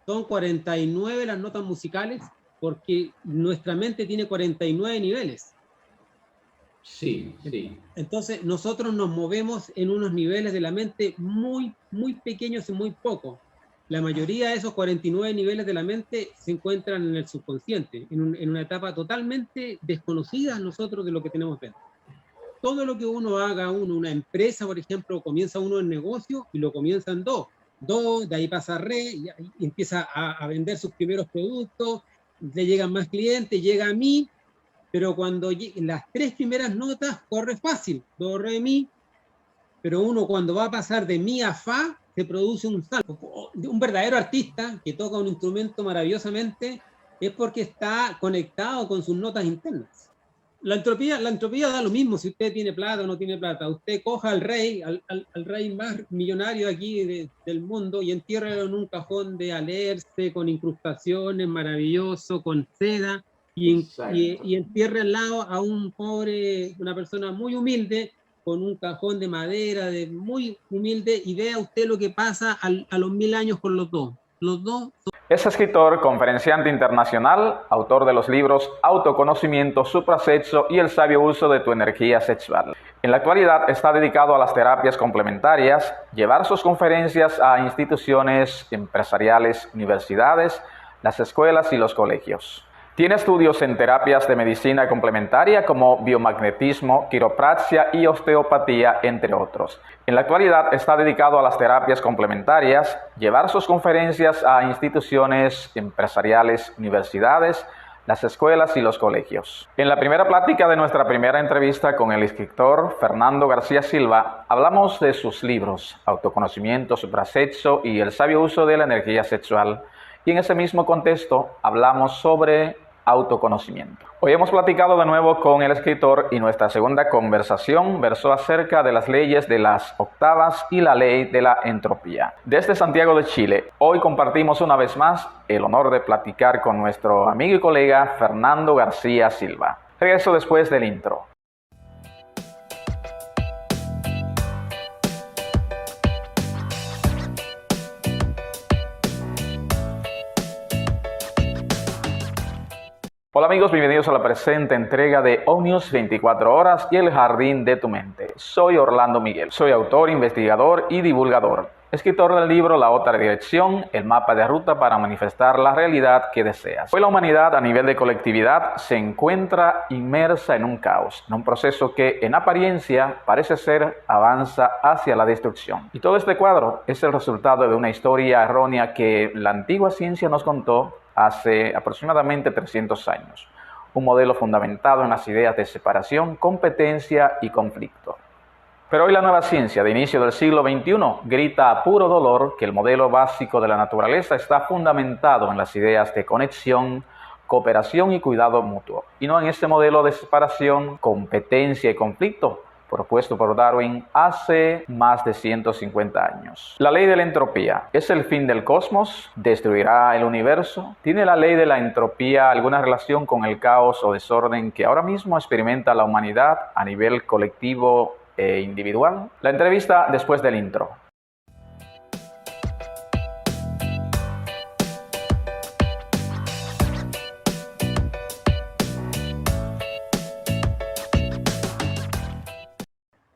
Son 49 las notas musicales porque nuestra mente tiene 49 niveles. Sí, sí. Entonces nosotros nos movemos en unos niveles de la mente muy, muy pequeños y muy pocos. La mayoría de esos 49 niveles de la mente se encuentran en el subconsciente, en una etapa totalmente desconocida a nosotros de lo que tenemos dentro. Todo lo que uno haga, una empresa, por ejemplo, comienza uno en negocio y lo comienza en dos, de ahí pasa a y empieza a vender sus primeros productos, le llegan más clientes, llega a mí, pero cuando las tres primeras notas corre fácil, do, re, mi, pero uno cuando va a pasar de mi a fa, se produce un salto. Un verdadero artista que toca un instrumento maravillosamente es porque está conectado con sus notas internas. La entropía da lo mismo si usted tiene plata o no tiene plata. Usted coja al rey, al rey más millonario aquí del mundo y entiérralo en un cajón de alerce, con incrustaciones, maravilloso, con seda, y entierre al lado a un pobre, una persona muy humilde, con un cajón de madera, de muy humilde, y vea usted lo que pasa a los 1000 años con los dos. Los dos son... Es escritor, conferenciante internacional, autor de los libros Autoconocimiento, Suprasexo y El sabio uso de tu energía sexual. En la actualidad está dedicado a las terapias complementarias, llevar sus conferencias a instituciones empresariales, universidades, las escuelas y los colegios. Tiene estudios en terapias de medicina complementaria como biomagnetismo, quiropraxia y osteopatía, entre otros. En la actualidad está dedicado a las terapias complementarias, llevar sus conferencias a instituciones empresariales, universidades, las escuelas y los colegios. En la primera plática de nuestra primera entrevista con el escritor Fernando García Silva, hablamos de sus libros Autoconocimiento, Suprasexo y El sabio uso de la energía sexual. Y en ese mismo contexto hablamos sobre autoconocimiento. Hoy hemos platicado de nuevo con el escritor y nuestra segunda conversación versó acerca de las leyes de las octavas y la ley de la entropía. Desde Santiago de Chile, hoy compartimos una vez más el honor de platicar con nuestro amigo y colega Fernando García Silva. Regreso después del intro. Hola amigos, bienvenidos a la presente entrega de OVNIUS 24 horas y el jardín de tu mente. Soy Orlando Miguel, soy autor, investigador y divulgador, escritor del libro La Otra Dirección, el mapa de ruta para manifestar la realidad que deseas. Hoy la humanidad a nivel de colectividad se encuentra inmersa en un caos, en un proceso que en apariencia parece ser avanza hacia la destrucción. Y todo este cuadro es el resultado de una historia errónea que la antigua ciencia nos contó hace aproximadamente 300 años, un modelo fundamentado en las ideas de separación, competencia y conflicto. Pero hoy la nueva ciencia de inicio del siglo XXI grita a puro dolor que el modelo básico de la naturaleza está fundamentado en las ideas de conexión, cooperación y cuidado mutuo, y no en este modelo de separación, competencia y conflicto propuesto por Darwin hace más de 150 años. La ley de la entropía es el fin del cosmos, destruirá el universo. ¿Tiene la ley de la entropía alguna relación con el caos o desorden que ahora mismo experimenta la humanidad a nivel colectivo e individual? La entrevista después del intro.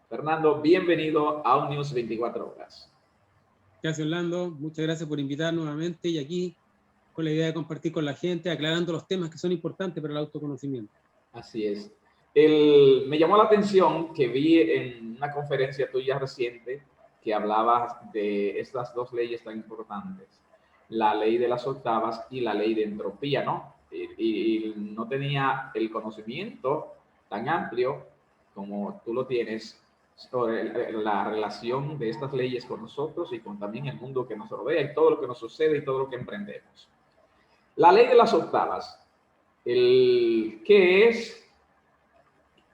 Fernando, bienvenido a OVNIUS 24 horas. Gracias, Orlando. Muchas gracias por invitar nuevamente y aquí con la idea de compartir con la gente, aclarando los temas que son importantes para el autoconocimiento. Así es. Me llamó la atención que vi en una conferencia tuya reciente que hablabas de estas dos leyes tan importantes, la ley de las octavas y la ley de entropía, ¿no? Y no tenía el conocimiento tan amplio como tú lo tienes sobre la relación de estas leyes con nosotros y con también el mundo que nos rodea y todo lo que nos sucede y todo lo que emprendemos. La ley de las octavas, ¿qué es?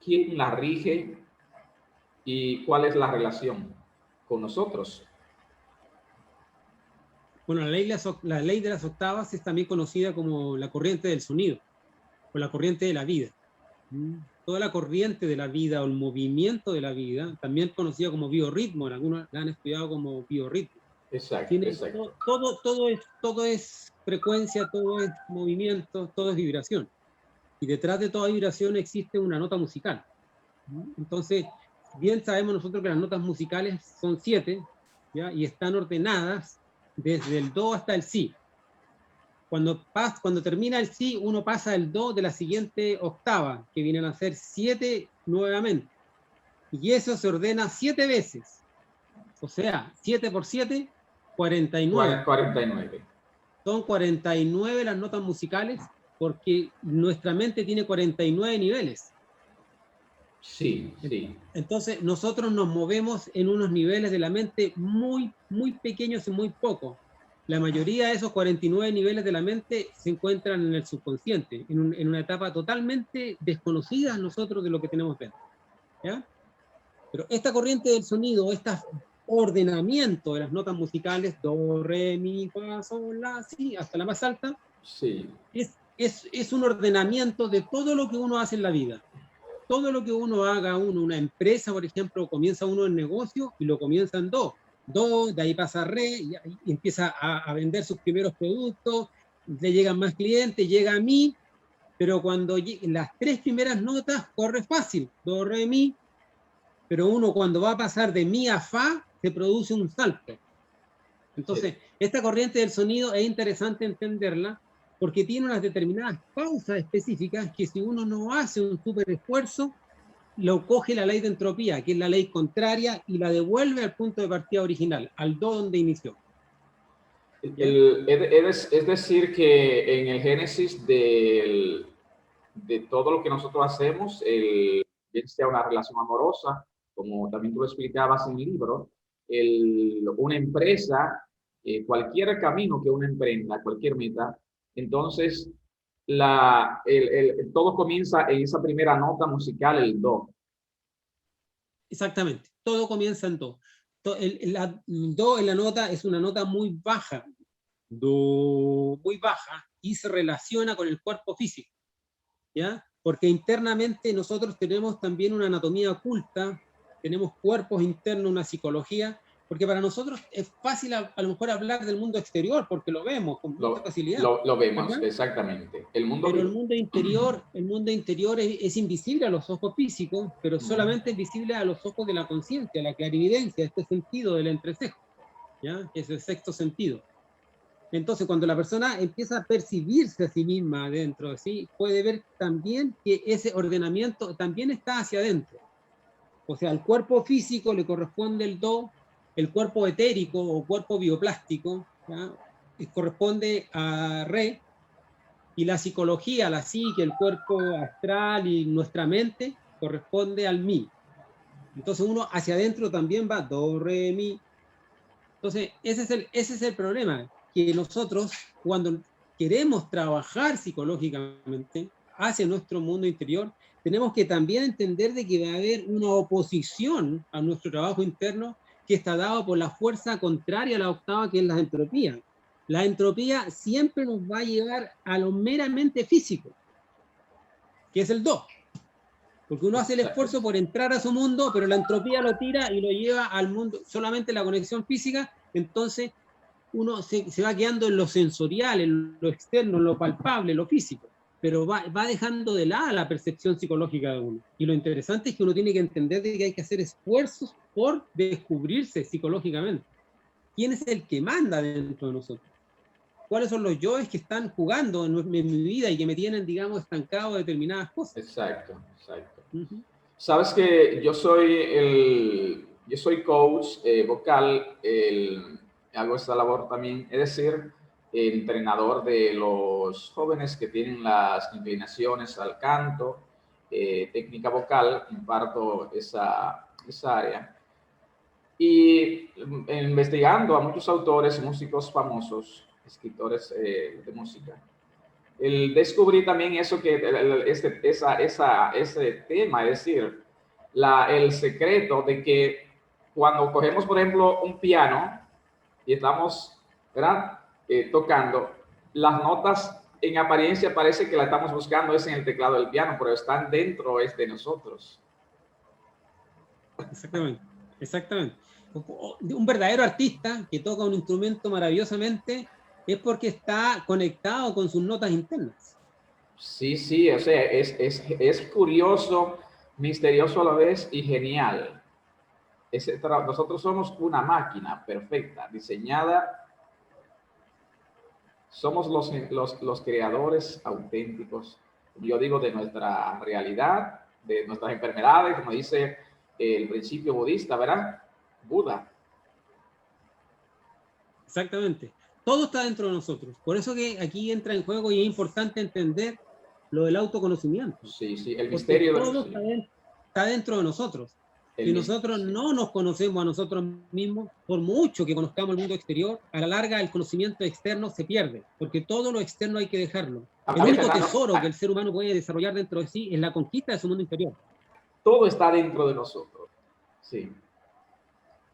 ¿Quién la rige? ¿Y cuál es la relación con nosotros? Bueno, la ley de las octavas es también conocida como la corriente del sonido o la corriente de la vida. Toda la corriente de la vida o el movimiento de la vida, también conocida como biorritmo, algunos la han estudiado como biorritmo. Exacto, exacto. Todo es frecuencia, todo es movimiento, todo es vibración. Y detrás de toda vibración existe una nota musical. Entonces, bien sabemos nosotros que las notas musicales son 7, ¿ya? Y están ordenadas desde el do hasta el si. Cuando termina el si, uno pasa el do de la siguiente octava, que vienen a ser 7 nuevamente. Y eso se ordena 7 veces. O sea, 7 por 7, 49. 49. Son 49 las notas musicales porque nuestra mente tiene 49 niveles. Sí, sí. Entonces, nosotros nos movemos en unos niveles de la mente muy, muy pequeños y muy pocos. La mayoría de esos 49 niveles de la mente se encuentran en el subconsciente, en una etapa totalmente desconocida a nosotros de lo que tenemos dentro. ¿Ya? Pero esta corriente del sonido, este ordenamiento de las notas musicales, do, re, mi, fa, sol, la, si, hasta la más alta, Sí. es un ordenamiento de todo lo que uno hace en la vida. Todo lo que uno haga, una empresa, por ejemplo, comienza uno el negocio y lo comienza en do, de ahí pasa a re, y empieza a vender sus primeros productos, le llegan más clientes, llega a mi, pero cuando las 3 primeras notas corre fácil, do, re, mi, pero uno cuando va a pasar de mi a fa, se produce un salto. Entonces, Sí. esta corriente del sonido es interesante entenderla porque tiene unas determinadas pausas específicas que si uno no hace un súper esfuerzo, lo coge la ley de entropía, que es la ley contraria, y la devuelve al punto de partida original, al do donde inició. Es decir, que en el génesis de todo lo que nosotros hacemos, bien sea una relación amorosa, como también tú lo explicabas en el libro, una empresa, cualquier camino que uno emprenda, cualquier meta, entonces todo comienza en esa primera nota musical, el do. Exactamente, todo comienza en do. El do en la nota es una nota muy baja, do muy baja, y se relaciona con el cuerpo físico, ¿ya? Porque internamente nosotros tenemos también una anatomía oculta, tenemos cuerpos internos, una psicología, porque para nosotros es fácil a lo mejor hablar del mundo exterior, porque lo vemos con mucha facilidad, Lo vemos, ¿verdad? exactamente. Pero el mundo interior es invisible a los ojos físicos, pero solamente es visible a los ojos de la conciencia, la clarividencia, este sentido del entrecejo, ¿ya? Es el sexto sentido. Entonces, cuando la persona empieza a percibirse a sí misma adentro de sí, puede ver también que ese ordenamiento también está hacia adentro. O sea, al cuerpo físico le corresponde el do, el cuerpo etérico o cuerpo bioplástico, ¿ya? Corresponde a re, y la psicología, la psique, el cuerpo astral y nuestra mente corresponde al mi. Entonces uno hacia adentro también va do, re, mi. Entonces ese es el problema, que nosotros cuando queremos trabajar psicológicamente hacia nuestro mundo interior, tenemos que también entender de que va a haber una oposición a nuestro trabajo interno que está dado por la fuerza contraria a la octava, que es la entropía. La entropía siempre nos va a llevar a lo meramente físico, que es el do. Porque uno hace el esfuerzo por entrar a su mundo, pero la entropía lo tira y lo lleva al mundo, solamente la conexión física, entonces uno se va quedando en lo sensorial, en lo externo, en lo palpable, en lo físico, pero va dejando de lado la percepción psicológica de uno. Y lo interesante es que uno tiene que entender de que hay que hacer esfuerzos por descubrirse psicológicamente. ¿Quién es el que manda dentro de nosotros? ¿Cuáles son los yoes que están jugando en mi vida y que me tienen, digamos, estancado de determinadas cosas? Exacto, exacto. Sabes que yo soy coach vocal, hago esta labor también, es decir, entrenador de los jóvenes que tienen las inclinaciones al canto, técnica vocal, imparto esa área. Y investigando a muchos autores, músicos famosos, escritores de música, descubrí también eso ese tema, es decir, el secreto de que cuando cogemos, por ejemplo, un piano y estamos, ¿verdad? Tocando, las notas en apariencia parece que la estamos buscando es en el teclado del piano, pero están dentro de nosotros. Exactamente, exactamente. Un verdadero artista que toca un instrumento maravillosamente es porque está conectado con sus notas internas. Sí, sí, o sea, es curioso, misterioso a la vez y genial. Nosotros somos una máquina perfecta, diseñada. Somos los creadores auténticos, yo digo, de nuestra realidad, de nuestras enfermedades, como dice el principio budista, ¿verdad? Buda. Exactamente. Todo está dentro de nosotros. Por eso que aquí entra en juego y es importante entender lo del autoconocimiento. Sí, sí, el Porque misterio todo sí. está dentro de nosotros. El Si mis- nosotros sí. no nos conocemos a nosotros mismos, por mucho que conozcamos el mundo exterior, a la larga el conocimiento externo se pierde, porque todo lo externo hay que dejarlo. A El ver, único Fernando, tesoro que el ser humano puede desarrollar dentro de sí es la conquista de su mundo interior. todo está dentro de nosotros. Sí.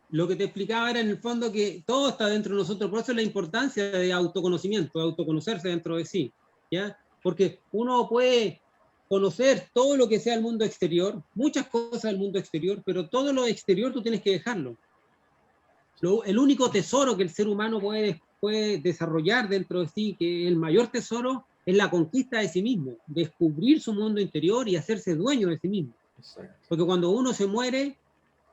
Lo que te explicaba era en el fondo que todo está dentro de nosotros, por eso es la importancia de autoconocimiento, de autoconocerse dentro de sí, ¿ya? Porque uno puede conocer todo lo que sea el mundo exterior, muchas cosas del mundo exterior, pero todo lo exterior tú tienes que dejarlo. El único tesoro que el ser humano puede desarrollar dentro de sí, que el mayor tesoro, es la conquista de sí mismo, descubrir su mundo interior y hacerse dueño de sí mismo. Exacto. Porque cuando uno se muere,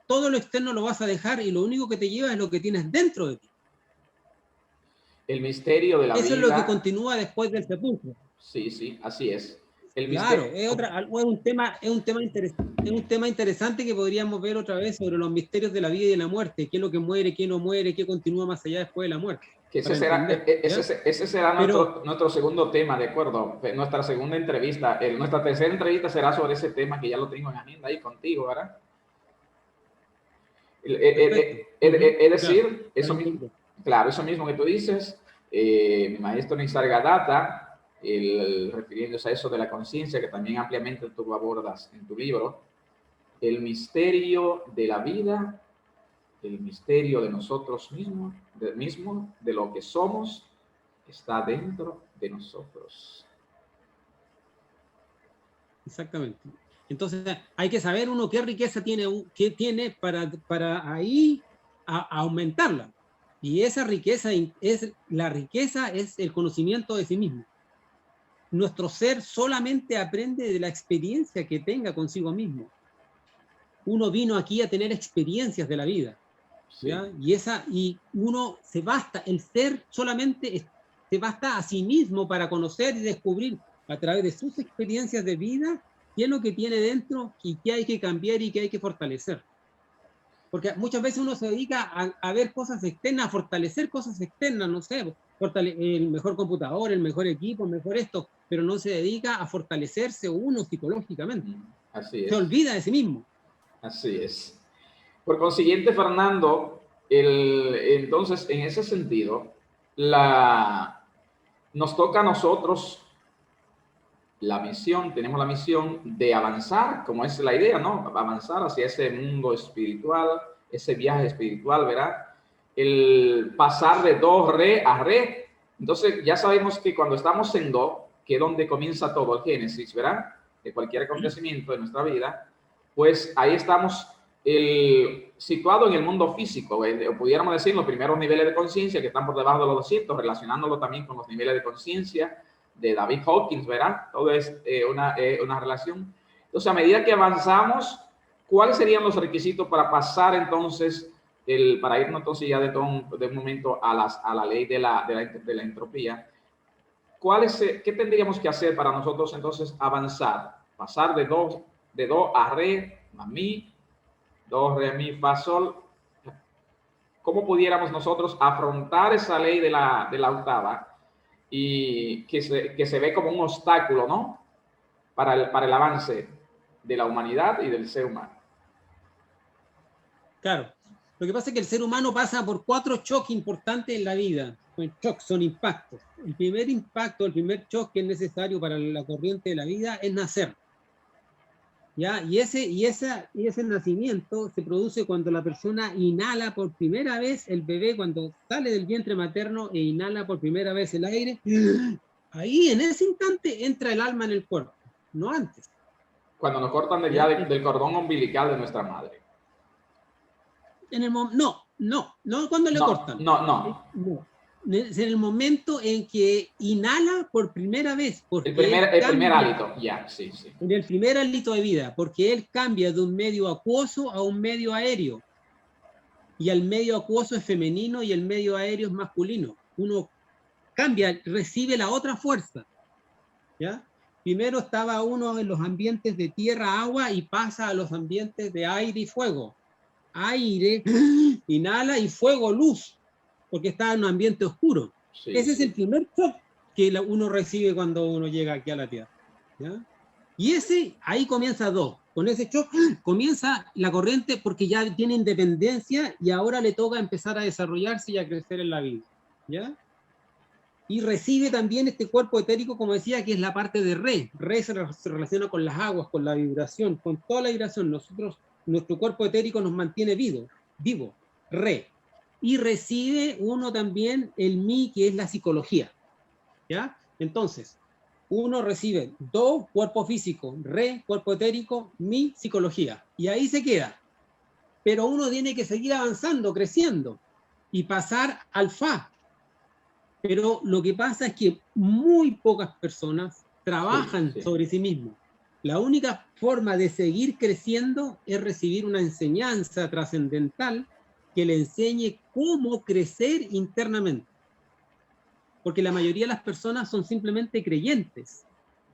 todo lo externo lo vas a dejar y lo único que te lleva es lo que tienes dentro de ti. El misterio de la Eso es lo que vida. continúa después del sepulcro. Sí, sí, así es. El Claro, misterio. es un tema interesante que podríamos ver otra vez sobre los misterios de la vida y de la muerte, qué es lo que muere, qué no muere, qué continúa más allá después de la muerte, Que para entender, ¿ya? ese será Pero nuestro segundo tema, ¿de acuerdo? Nuestra segunda entrevista, nuestra tercera entrevista será sobre ese tema que ya lo tengo en agenda ahí contigo, ¿verdad? perfecto. Es Claro, decir, para eso mismo, entender. claro, eso mismo que tú dices, mi maestro Nisargadatta, refiriéndose a eso de la conciencia, que también ampliamente tú abordas en tu libro, el misterio de la vida, el misterio de nosotros mismos, de lo que somos, está dentro de nosotros. Exactamente. Entonces, hay que saber uno qué riqueza qué tiene para ahí aumentarla. Y esa riqueza la riqueza es el conocimiento de sí mismo. Nuestro ser solamente aprende de la experiencia que tenga consigo mismo. Uno vino aquí a tener experiencias de la vida, Sí. ¿ya? Y uno se basta, el ser solamente se basta a sí mismo para conocer y descubrir a través de sus experiencias de vida qué es lo que tiene dentro y qué hay que cambiar y qué hay que fortalecer. Porque muchas veces uno se dedica a ver cosas externas, a fortalecer cosas externas, no sé, el mejor computador, el mejor equipo, el mejor esto, pero no se dedica a fortalecerse uno psicológicamente. Así Se es. olvida de sí mismo. Así es. Por consiguiente, Fernando, entonces, en ese sentido, nos toca a nosotros tenemos la misión de avanzar, como es la idea, ¿no? Avanzar hacia ese mundo espiritual, ese viaje espiritual, ¿verdad? El pasar de do, re a re. Entonces, ya sabemos que cuando estamos en do, que es donde comienza todo el génesis, ¿verdad? De cualquier acontecimiento de nuestra vida, pues ahí estamos situado en el mundo físico, o pudiéramos decir los primeros niveles de conciencia que están por debajo de los 200, relacionándolo también con los niveles de conciencia de David Hawkins, ¿verdad? Todo es una relación. Entonces, a medida que avanzamos, ¿cuáles serían los requisitos para pasar entonces, para irnos entonces ya de un momento a la ley de la entropía? ¿Qué tendríamos que hacer para nosotros entonces avanzar? Pasar de do a re, a mi, do, re, mi, fa, sol. ¿Cómo pudiéramos nosotros afrontar esa ley de la octava? Y que se ve como un obstáculo, ¿no? Para el avance de la humanidad y del ser humano. Claro. Lo que pasa es que el ser humano pasa por 4 choques importantes en la vida. Choques son impactos. El primer impacto, el primer choque que es necesario para la corriente de la vida es nacer. ¿Ya? Y ese nacimiento se produce cuando la persona inhala por primera vez, el bebé cuando sale del vientre materno e inhala por primera vez el aire. Ahí en ese instante entra el alma en el cuerpo, no antes. Cuando nos cortan del cordón umbilical de nuestra madre. No cuando le cortan. No. Es en el momento en que inhala por primera vez. El primer hálito, ya, sí. En el primer hálito de vida, porque él cambia de un medio acuoso a un medio aéreo. Y el medio acuoso es femenino y el medio aéreo es masculino. Uno cambia, recibe la otra fuerza. ¿Ya? Primero estaba uno en los ambientes de tierra, agua, y pasa a los ambientes de aire y fuego. Aire, inhala, y fuego, luz, porque está en un ambiente oscuro. Sí, ese es el primer shock que uno recibe cuando uno llega aquí a la Tierra. ¿Ya? Y ahí comienza con ese shock comienza la corriente, porque ya tiene independencia y ahora le toca empezar a desarrollarse y a crecer en la vida. ¿Ya? Y recibe también este cuerpo etérico, como decía, que es la parte de Re. Re se relaciona con las aguas, con la vibración, con toda la vibración. Nuestro cuerpo etérico nos mantiene vivo, Re. Y recibe uno también el Mi, que es la psicología. ¿Ya? Entonces, uno recibe Do, cuerpo físico, Re, cuerpo etérico, Mi, psicología. Y ahí se queda. Pero uno tiene que seguir avanzando, creciendo, y pasar al Fa. Pero lo que pasa es que muy pocas personas trabajan sobre sí mismos. La única forma de seguir creciendo es recibir una enseñanza trascendental que le enseñe cómo crecer internamente. Porque la mayoría de las personas son simplemente creyentes.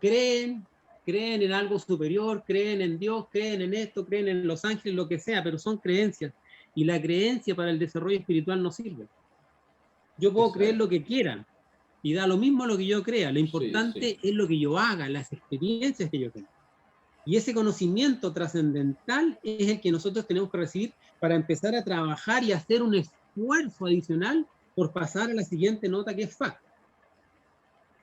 Creen en algo superior, creen en Dios, creen en esto, creen en los ángeles, lo que sea, pero son creencias. Y la creencia para el desarrollo espiritual no sirve. Yo puedo creer lo que quiera, y da lo mismo lo que yo crea. Lo importante es lo que yo haga, las experiencias que yo tenga. Y ese conocimiento trascendental es el que nosotros tenemos que recibir para empezar a trabajar y hacer un esfuerzo adicional por pasar a la siguiente nota, que es Fa.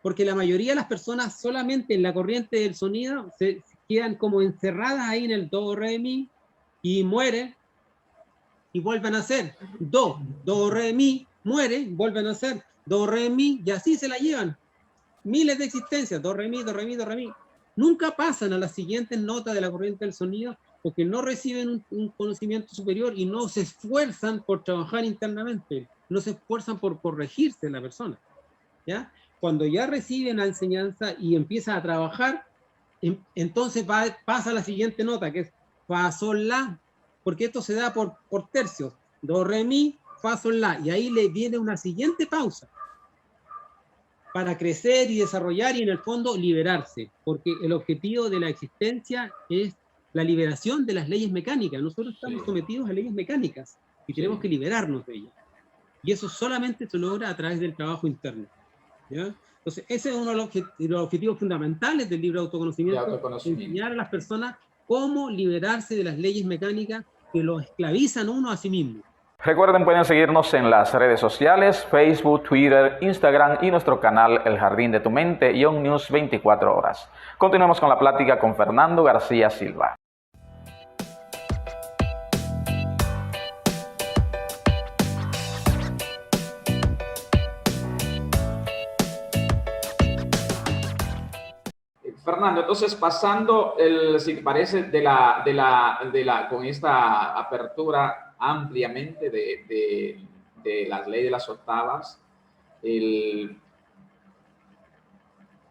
Porque la mayoría de las personas solamente en la corriente del sonido se quedan como encerradas ahí en el Do, Re, Mi, y mueren y vuelven a hacer Do, Re, Mi, mueren, vuelven a hacer Do, Re, Mi, y así se la llevan. Miles de existencias, Do, Re, Mi, Do, Re, Mi, Do, Re, Mi. Nunca pasan a las siguientes notas de la corriente del sonido porque no reciben un conocimiento superior y no se esfuerzan por trabajar internamente, no se esfuerzan por corregirse la persona. ¿Ya? Cuando ya reciben la enseñanza y empieza a trabajar, entonces pasa a la siguiente nota, que es Fa, Sol, La, porque esto se da por tercios. Do, Re, Mi, Fa, Sol, La, y ahí le viene una siguiente pausa para crecer y desarrollar y en el fondo liberarse, porque el objetivo de la existencia es la liberación de las leyes mecánicas. Nosotros estamos sometidos a leyes mecánicas y tenemos que liberarnos de ellas. Y eso solamente se logra a través del trabajo interno. ¿Ya? Entonces, ese es uno de los objetivos fundamentales del libro de autoconocimiento, enseñar a las personas cómo liberarse de las leyes mecánicas que lo esclavizan uno a sí mismo. Recuerden, pueden seguirnos en las redes sociales, Facebook, Twitter, Instagram y nuestro canal El Jardín de tu Mente y OnNews 24 horas. Continuemos con la plática con Fernando García Silva. Fernando, entonces pasando, si te parece, con esta apertura ampliamente de la ley de las octavas,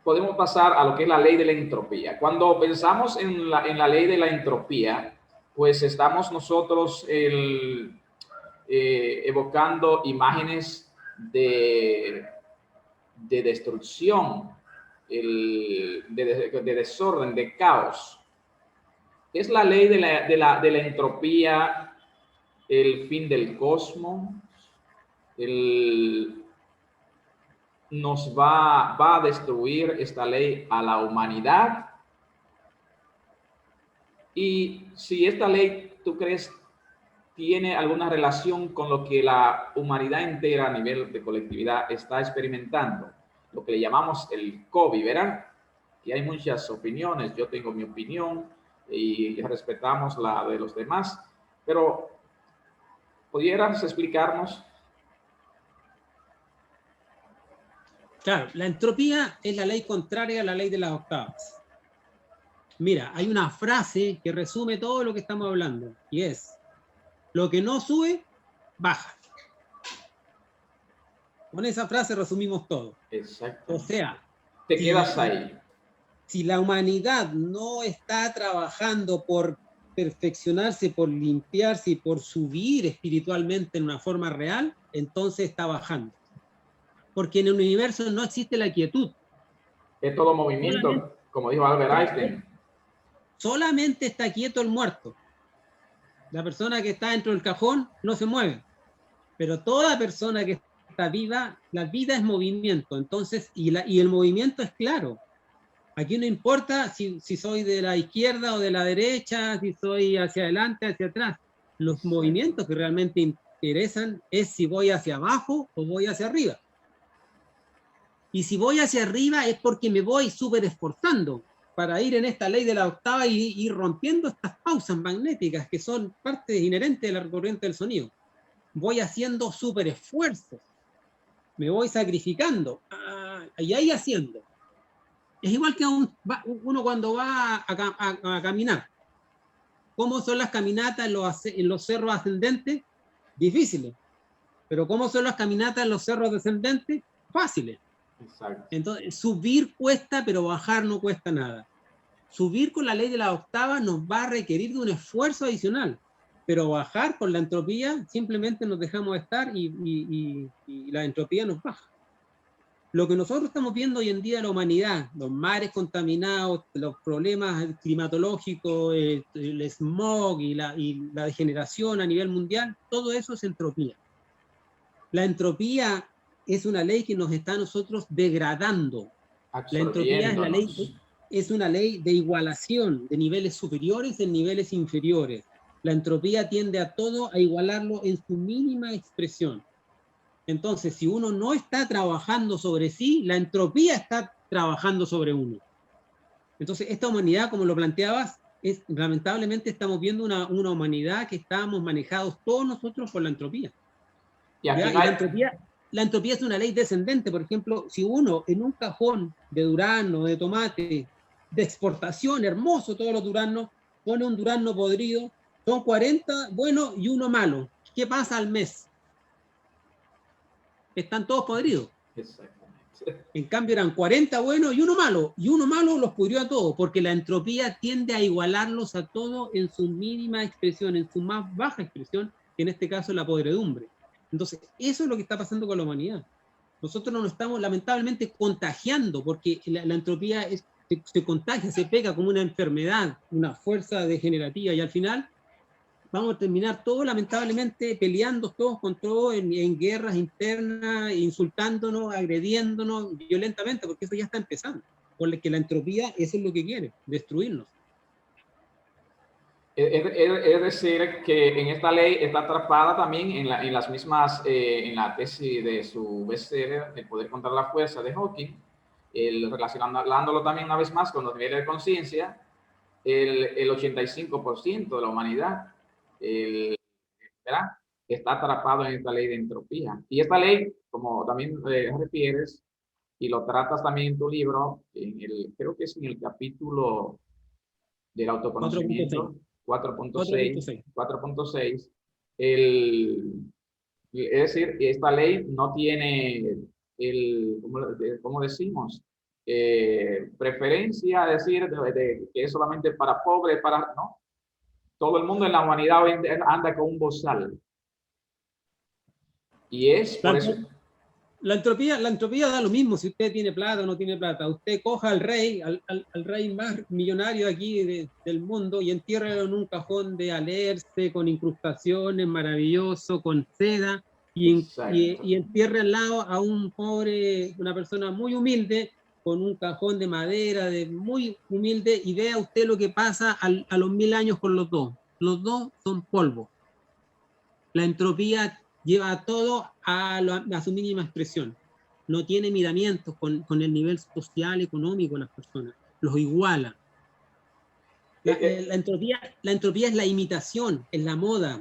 podemos pasar a lo que es la ley de la entropía. Cuando pensamos en la ley de la entropía, pues estamos nosotros evocando imágenes de destrucción, de desorden, de caos. Es la ley de la entropía, el fin del cosmos, nos va a destruir esta ley a la humanidad. Y si esta ley, ¿tú crees, tiene alguna relación con lo que la humanidad entera a nivel de colectividad está experimentando? Lo que le llamamos el COVID, ¿verdad? Que hay muchas opiniones, yo tengo mi opinión y respetamos la de los demás, pero ¿pudieras explicarnos? Claro, la entropía es la ley contraria a la ley de las octavas. Mira, hay una frase que resume todo lo que estamos hablando, y es: Lo que no sube, baja. Con esa frase resumimos todo. Exacto. O sea, te quedas ahí. Si la humanidad no está trabajando por perfeccionarse, por limpiarse y por subir espiritualmente en una forma real, entonces está bajando. Porque en el universo no existe la quietud. Es todo movimiento, como dijo Albert Einstein. Solamente está quieto el muerto. La persona que está dentro del cajón no se mueve. Pero toda persona que está viva, la vida es movimiento. Entonces, y el movimiento es claro. Aquí no importa si soy de la izquierda o de la derecha, si soy hacia adelante, hacia atrás. Los movimientos que realmente interesan es si voy hacia abajo o voy hacia arriba. Y si voy hacia arriba es porque me voy súper esforzando para ir en esta ley de la octava y ir rompiendo estas pausas magnéticas que son parte inherente de la corriente del sonido. Voy haciendo súper esfuerzos. Me voy sacrificando. Y ahí haciendo. Es igual que uno cuando va a caminar. ¿Cómo son las caminatas en los cerros ascendentes? Difíciles. Pero ¿cómo son las caminatas en los cerros descendentes? Fáciles. Exacto. Entonces, subir cuesta, pero bajar no cuesta nada. Subir con la ley de la octava nos va a requerir de un esfuerzo adicional. Pero bajar con la entropía, simplemente nos dejamos estar y la entropía nos baja. Lo que nosotros estamos viendo hoy en día en la humanidad, los mares contaminados, los problemas climatológicos, el smog y la degeneración a nivel mundial, todo eso es entropía. La entropía es una ley que nos está a nosotros degradando. La entropía es una ley de igualación de niveles superiores en niveles inferiores. La entropía tiende a todo a igualarlo en su mínima expresión. Entonces, si uno no está trabajando sobre sí, la entropía está trabajando sobre uno. Entonces, esta humanidad, como lo planteabas, lamentablemente estamos viendo una humanidad que estamos manejados todos nosotros por la entropía. Y aquí la entropía es una ley descendente. Por ejemplo, si uno en un cajón de durazno, de tomate, de exportación, hermoso todos los duraznos, pone un durazno podrido, son 40 buenos y uno malo. ¿Qué pasa al mes? Están todos podridos. Exactamente. En cambio eran 40 buenos y uno malo los pudrió a todos, porque la entropía tiende a igualarlos a todos en su mínima expresión, en su más baja expresión, que en este caso es la podredumbre. Entonces, eso es lo que está pasando con la humanidad. Nosotros nos estamos lamentablemente contagiando, porque la entropía se contagia, se pega como una enfermedad, una fuerza degenerativa, y al final vamos a terminar todos lamentablemente peleando todos con todos en guerras internas, insultándonos, agrediéndonos violentamente, porque eso ya está empezando. Porque la entropía, eso es lo que quiere, destruirnos. Es decir, que en esta ley está atrapada también en las mismas, en la tesis de su bestseller, El poder contra la fuerza de Hawking, relacionándolo también una vez más con los niveles de conciencia, el 85% de la humanidad ¿verdad? Está atrapado en esta ley de entropía. Y esta ley, como también refieres, y lo tratas también en tu libro, creo que es en el capítulo del autoconocimiento 4.6, es decir, esta ley no tiene ¿cómo decimos? Preferencia, es decir, que es solamente para pobres, no. Todo el mundo en la humanidad hoy anda con un bozal. Y es por eso. La entropía da lo mismo si usted tiene plata o no tiene plata. Usted coja al rey, al rey más millonario aquí del mundo y entiérrelo en un cajón de alerce, con incrustaciones, maravilloso, con seda, y entierre al lado a un pobre, una persona muy humilde, con un cajón de madera, muy humilde, y vea usted lo que pasa a los 1000 años con los dos. Los dos son polvo. La entropía lleva todo a su mínima expresión. No tiene miramientos con el nivel social, económico de las personas. Los iguala. La entropía es la imitación, es la moda.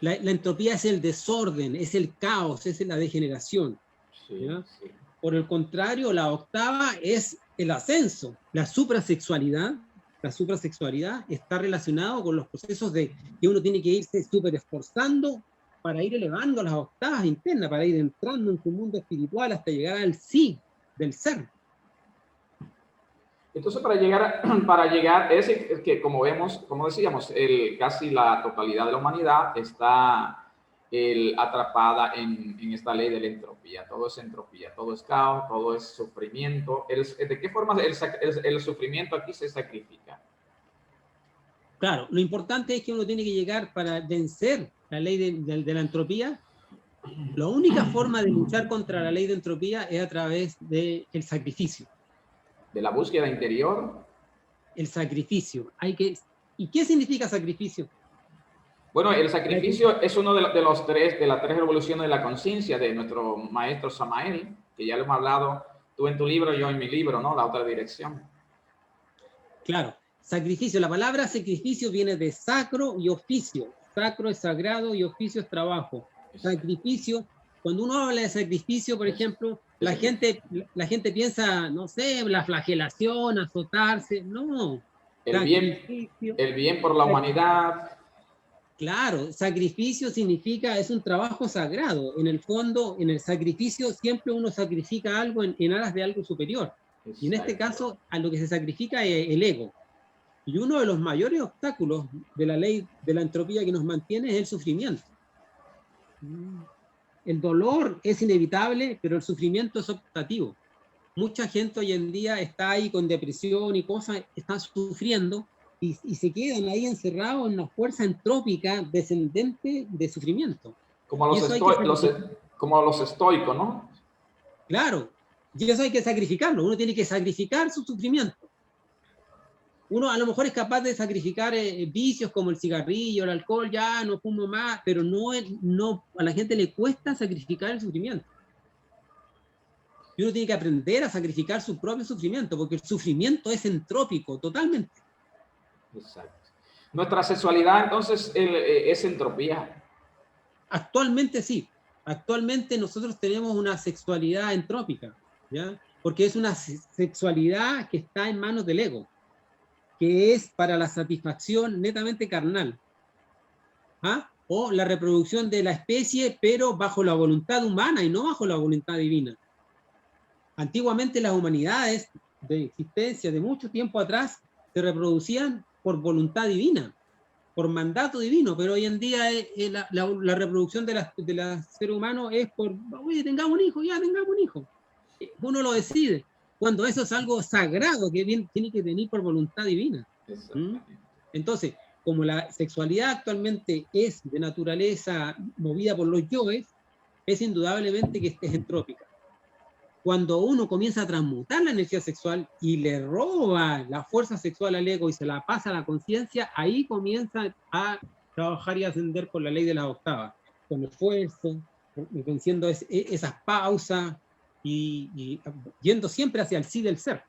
La entropía es el desorden, es el caos, es la degeneración. Sí. Por el contrario, la octava es el ascenso, la suprasexualidad, la suprasexualidad está relacionado con los procesos de que uno tiene que irse súper esforzando para ir elevando las octavas internas, para ir entrando en tu mundo espiritual hasta llegar al sí del ser. Entonces, para llegar, es que como vemos, como decíamos, casi la totalidad de la humanidad está atrapada en esta ley de la entropía. Todo es entropía, todo es caos, todo es sufrimiento. ¿De qué forma el sufrimiento aquí se sacrifica? Claro, lo importante es que uno tiene que llegar para vencer la ley de la entropía. La única forma de luchar contra la ley de entropía es a través del sacrificio. De la búsqueda interior. El sacrificio. ¿Y qué significa sacrificio? Bueno, el sacrificio es uno de las tres revoluciones de la conciencia de nuestro maestro Samael, que ya lo hemos hablado tú en tu libro, yo en mi libro, ¿no? La otra dirección. Claro, sacrificio. La palabra sacrificio viene de sacro y oficio. Sacro es sagrado y oficio es trabajo. Sacrificio, cuando uno habla de sacrificio, por ejemplo, la gente piensa, no sé, la flagelación, azotarse. No. El bien por la humanidad. Claro, sacrificio significa, es un trabajo sagrado. En el fondo, en el sacrificio siempre uno sacrifica algo en aras de algo superior. Y en este caso, a lo que se sacrifica es el ego. Y uno de los mayores obstáculos de la ley de la entropía que nos mantiene es el sufrimiento. El dolor es inevitable, pero el sufrimiento es optativo. Mucha gente hoy en día está ahí con depresión y cosas, están sufriendo y se quedan ahí encerrados en una fuerza entrópica descendente de sufrimiento. Como los estoicos, ¿no? Claro, y eso hay que sacrificarlo. Uno tiene que sacrificar su sufrimiento. Uno a lo mejor es capaz de sacrificar vicios como el cigarrillo, el alcohol, ya no fumo más, pero no, a la gente le cuesta sacrificar el sufrimiento. Y uno tiene que aprender a sacrificar su propio sufrimiento, porque el sufrimiento es entrópico, totalmente. Exacto. Nuestra sexualidad, entonces, es entropía. Actualmente sí. Actualmente nosotros tenemos una sexualidad entrópica, ¿ya? Porque es una sexualidad que está en manos del ego, que es para la satisfacción netamente carnal, ¿ah? O la reproducción de la especie, pero bajo la voluntad humana y no bajo la voluntad divina. Antiguamente las humanidades de existencia de mucho tiempo atrás se reproducían por voluntad divina, por mandato divino, pero hoy en día la reproducción de los seres humanos es por, oye, tengamos un hijo, ya tengamos un hijo. Uno lo decide, cuando eso es algo sagrado que tiene que venir por voluntad divina. Entonces, como la sexualidad actualmente es de naturaleza movida por los yoes, es indudablemente que es entrópica. Cuando uno comienza a transmutar la energía sexual y le roba la fuerza sexual al ego y se la pasa a la conciencia, ahí comienza a trabajar y ascender por la ley de las octavas, con esfuerzo, venciendo esas pausas y yendo siempre hacia el sí del ser.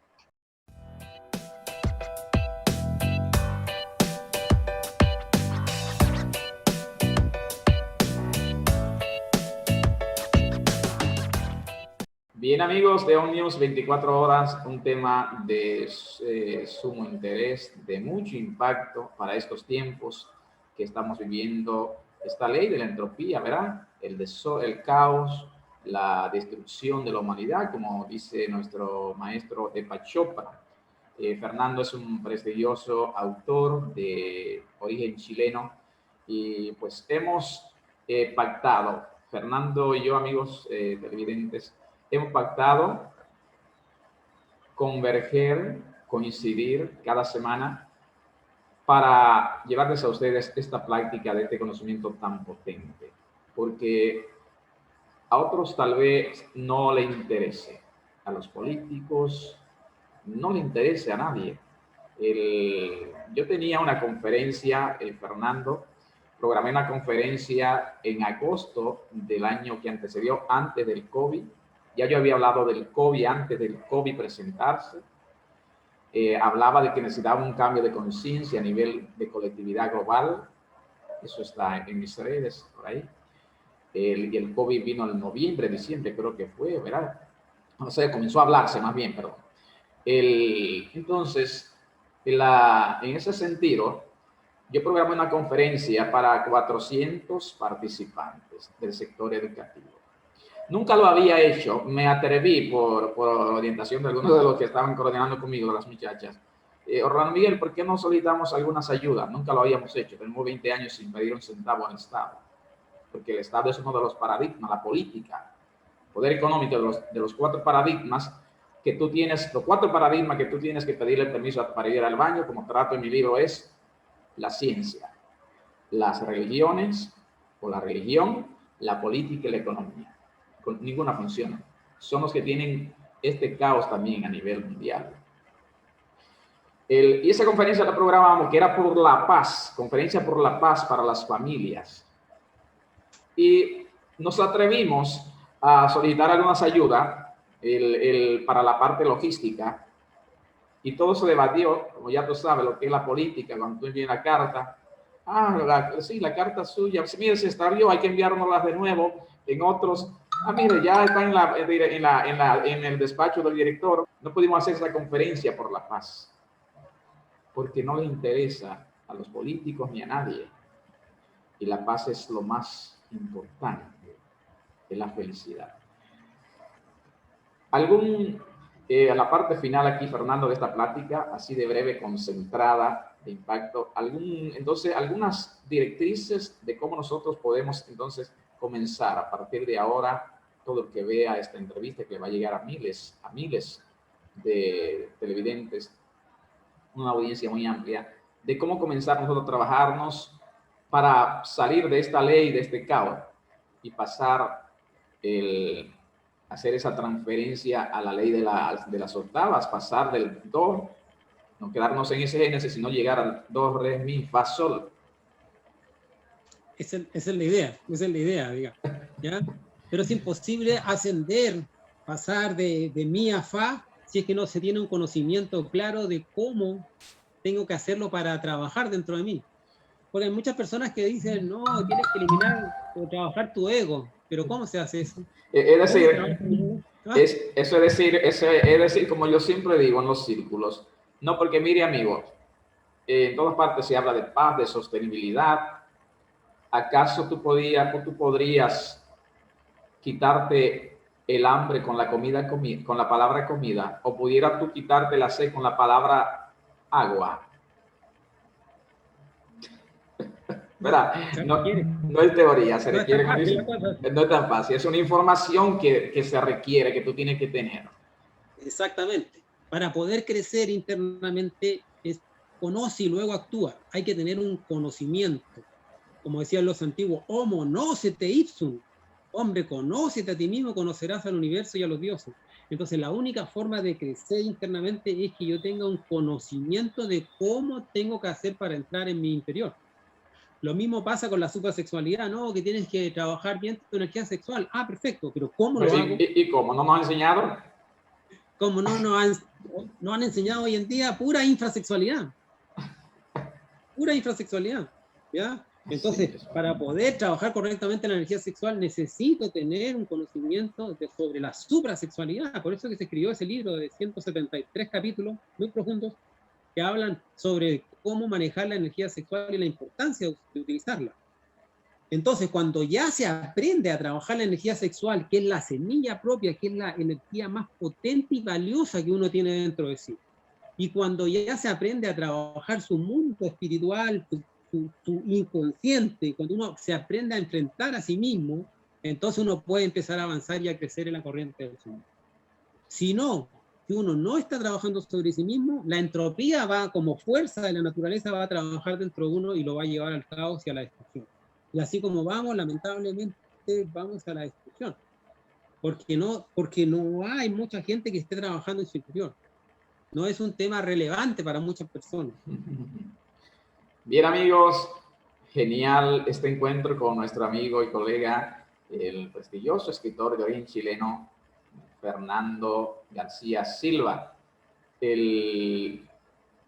Bien, amigos de Omnius 24 horas, un tema de sumo interés, de mucho impacto para estos tiempos que estamos viviendo. Esta ley de la entropía, ¿verdad? El caos, la destrucción de la humanidad, como dice nuestro maestro Deepak Chopra. Fernando es un prestigioso autor de origen chileno y pues hemos pactado, Fernando y yo, amigos televidentes, hemos pactado converger, coincidir cada semana para llevarles a ustedes esta práctica de este conocimiento tan potente, porque a otros tal vez no le interese, a los políticos no le interese a nadie. Yo tenía una conferencia, Fernando, programé una conferencia en agosto del año que antecedió, antes del COVID. Ya yo había hablado del COVID antes del COVID presentarse. Hablaba de que necesitaba un cambio de conciencia a nivel de colectividad global. Eso está en mis redes, por ahí. Y el COVID vino en noviembre, diciembre, creo que fue, ¿verdad? O sea, comenzó a hablarse más bien, perdón. Entonces, En ese sentido, yo programé una conferencia para 400 participantes del sector educativo. Nunca lo había hecho, me atreví por orientación de algunos de los que estaban coordinando conmigo, las muchachas. Orlando Miguel, ¿por qué no solicitamos algunas ayudas? Nunca lo habíamos hecho, tenemos 20 años sin pedir un centavo al Estado, porque el Estado es uno de los paradigmas, la política, poder económico de los 4 paradigmas que tú tienes, los 4 paradigmas que tú tienes que pedirle permiso para ir al baño, como trato en mi libro, es la ciencia, las religiones o la religión, la política y la economía. Con ninguna funciona. Son los que tienen este caos también a nivel mundial. Y esa conferencia la programamos, que era por la paz, conferencia por la paz para las familias. Y nos atrevimos a solicitar algunas ayudas para la parte logística. Y todo se debatió, como ya tú sabes, lo que es la política, cuando tú envías la carta. Sí, la carta suya, mire, se extravió, hay que enviárnosla de nuevo. En otros, mire, ya está en el despacho del director. No pudimos hacer esa conferencia por la paz, porque no le interesa a los políticos ni a nadie. Y la paz es lo más importante, es la felicidad. A la parte final aquí, Fernando, de esta plática, así de breve, concentrada, de impacto, entonces, algunas directrices de cómo nosotros podemos, entonces, comenzar a partir de ahora, todo el que vea esta entrevista, que va a llegar a miles de televidentes, una audiencia muy amplia, de cómo comenzar nosotros a trabajarnos para salir de esta ley, de este caos, y pasar hacer esa transferencia a la ley de las octavas, pasar del do, no quedarnos en ese génesis, sino llegar al do, re, mi, fa, sol. Esa es la idea, digamos, ¿ya? Pero es imposible ascender, pasar de mi a fa, si es que no se tiene un conocimiento claro de cómo tengo que hacerlo para trabajar dentro de mí. Porque hay muchas personas que dicen, no, tienes que eliminar o trabajar tu ego. Pero ¿cómo se hace eso? Es decir, como yo siempre digo en los círculos, no, porque mire, amigos, en todas partes se habla de paz, de sostenibilidad. ¿Acaso tú podrías quitarte el hambre con la con la palabra comida? ¿O pudieras tú quitarte la sed con la palabra agua? ¿Verdad? No es teoría, se requiere, no es tan fácil, es una información que se requiere, que tú tienes que tener. Exactamente. Para poder crecer internamente, conoce y luego actúa. Hay que tener un conocimiento. Como decían los antiguos, homo nocete ipsum. Hombre, conócete a ti mismo, conocerás al universo y a los dioses. Entonces, la única forma de crecer internamente es que yo tenga un conocimiento de cómo tengo que hacer para entrar en mi interior. Lo mismo pasa con la suprasexualidad, ¿no? Que tienes que trabajar bien tu energía sexual. Perfecto, pero ¿cómo lo hago? ¿Y cómo? ¿No nos han enseñado? ¿Cómo no han enseñado hoy en día pura infrasexualidad? Pura infrasexualidad, ¿ya? Entonces, sí, para poder trabajar correctamente la energía sexual, necesito tener un conocimiento sobre la suprasexualidad. Por eso que se escribió ese libro de 173 capítulos muy profundos que hablan sobre cómo manejar la energía sexual y la importancia de utilizarla. Entonces, cuando ya se aprende a trabajar la energía sexual, que es la semilla propia, que es la energía más potente y valiosa que uno tiene dentro de sí, y cuando ya se aprende a trabajar su mundo espiritual, su inconsciente, cuando uno se aprende a enfrentar a sí mismo, entonces uno puede empezar a avanzar y a crecer en la corriente del mundo. Si no, si uno no está trabajando sobre sí mismo, la entropía va como fuerza de la naturaleza, va a trabajar dentro de uno y lo va a llevar al caos y a la destrucción. Y así como vamos, lamentablemente, vamos a la destrucción. Porque no hay mucha gente que esté trabajando en su interior. No es un tema relevante para muchas personas. Bien, amigos, genial este encuentro con nuestro amigo y colega, el prestigioso escritor de origen chileno, Fernando García Silva.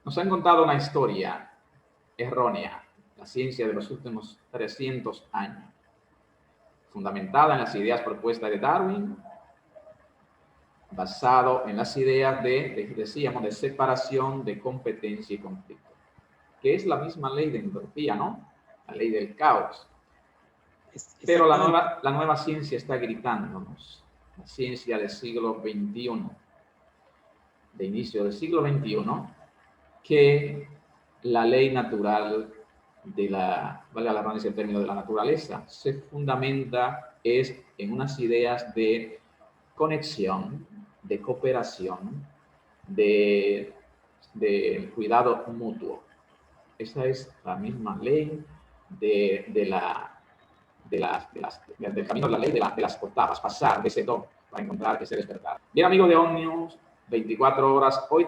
Nos han contado una historia errónea, la ciencia de los últimos 300 años, fundamentada en las ideas propuestas de Darwin, basado en las ideas decíamos, de separación, de competencia y conflicto, que es la misma ley de entropía, ¿no? La ley del caos. Pero la nueva ciencia está gritándonos, la ciencia del siglo XXI, de inicio del siglo XXI, que la ley natural de valga la redundancia el término, de la naturaleza, se fundamenta en unas ideas de conexión, de cooperación, de cuidado mutuo. Esa es la misma ley del camino de la ley de las octavas, pasar de ese do para encontrar ese despertar. Bien, amigos de Omnius 24 horas, hoy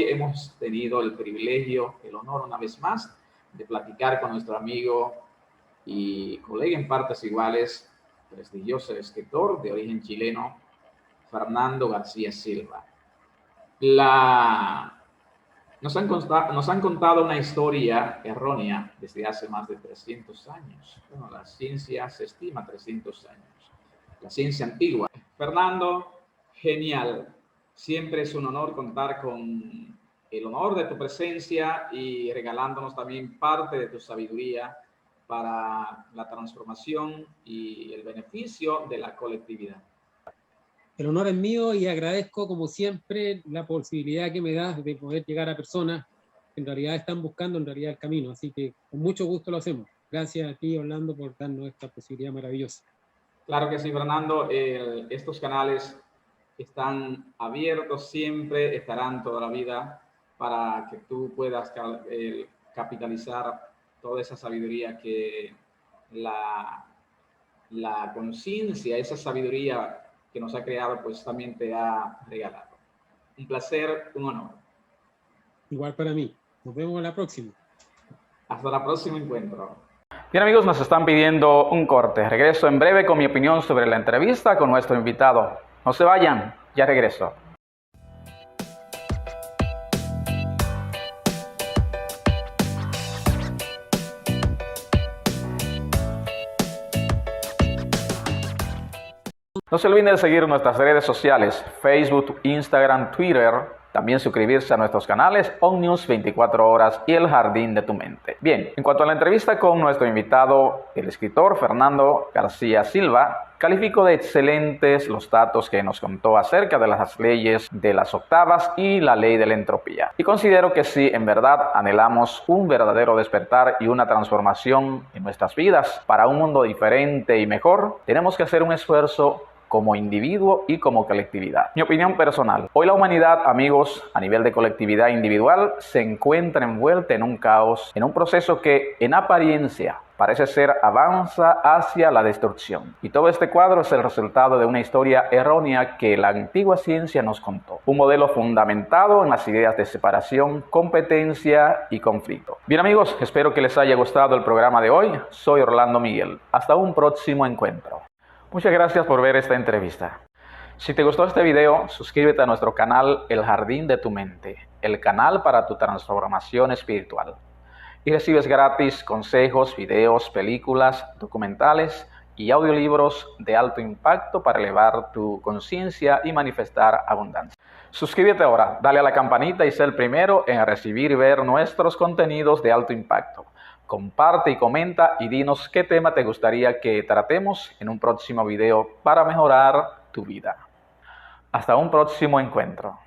hemos tenido el privilegio, el honor una vez más, de platicar con nuestro amigo y colega en partes iguales, prestigioso escritor de origen chileno, Fernando García Silva. Nos han contado una historia errónea desde hace más de 300 años. Bueno, la ciencia se estima 300 años. La ciencia antigua. Fernando, genial. Siempre es un honor contar con el honor de tu presencia y regalándonos también parte de tu sabiduría para la transformación y el beneficio de la colectividad. El honor es mío y agradezco, como siempre, la posibilidad que me das de poder llegar a personas que en realidad están buscando el camino. Así que con mucho gusto lo hacemos. Gracias a ti, Orlando, por darnos esta posibilidad maravillosa. Claro que sí, Fernando. Estos canales están abiertos siempre, estarán toda la vida para que tú puedas capitalizar toda esa sabiduría que la conciencia, esa sabiduría que nos ha creado, pues también te ha regalado. Un placer, un honor. Igual para mí. Nos vemos en la próxima. Hasta el próximo encuentro. Bien, amigos, nos están pidiendo un corte. Regreso en breve con mi opinión sobre la entrevista con nuestro invitado. No se vayan, ya regreso. No se olviden de seguir nuestras redes sociales, Facebook, Instagram, Twitter, también suscribirse a nuestros canales Omnius 24 horas y El Jardín de tu Mente. Bien, en cuanto a la entrevista con nuestro invitado, el escritor Fernando García Silva, calificó de excelentes los datos que nos contó acerca de las leyes de las octavas y la ley de la entropía. Y considero que si en verdad anhelamos un verdadero despertar y una transformación en nuestras vidas para un mundo diferente y mejor, tenemos que hacer un esfuerzo como individuo y como colectividad. Mi opinión personal. Hoy la humanidad, amigos, a nivel de colectividad individual, se encuentra envuelta en un caos, en un proceso que, en apariencia, parece ser avanza hacia la destrucción. Y todo este cuadro es el resultado de una historia errónea que la antigua ciencia nos contó. Un modelo fundamentado en las ideas de separación, competencia y conflicto. Bien, amigos, espero que les haya gustado el programa de hoy. Soy Orlando Miguel. Hasta un próximo encuentro. Muchas gracias por ver esta entrevista. Si te gustó este video, suscríbete a nuestro canal El Jardín de tu Mente, el canal para tu transformación espiritual. Y recibes gratis consejos, videos, películas, documentales y audiolibros de alto impacto para elevar tu conciencia y manifestar abundancia. Suscríbete ahora, dale a la campanita y sé el primero en recibir y ver nuestros contenidos de alto impacto. Comparte y comenta y dinos qué tema te gustaría que tratemos en un próximo video para mejorar tu vida. Hasta un próximo encuentro.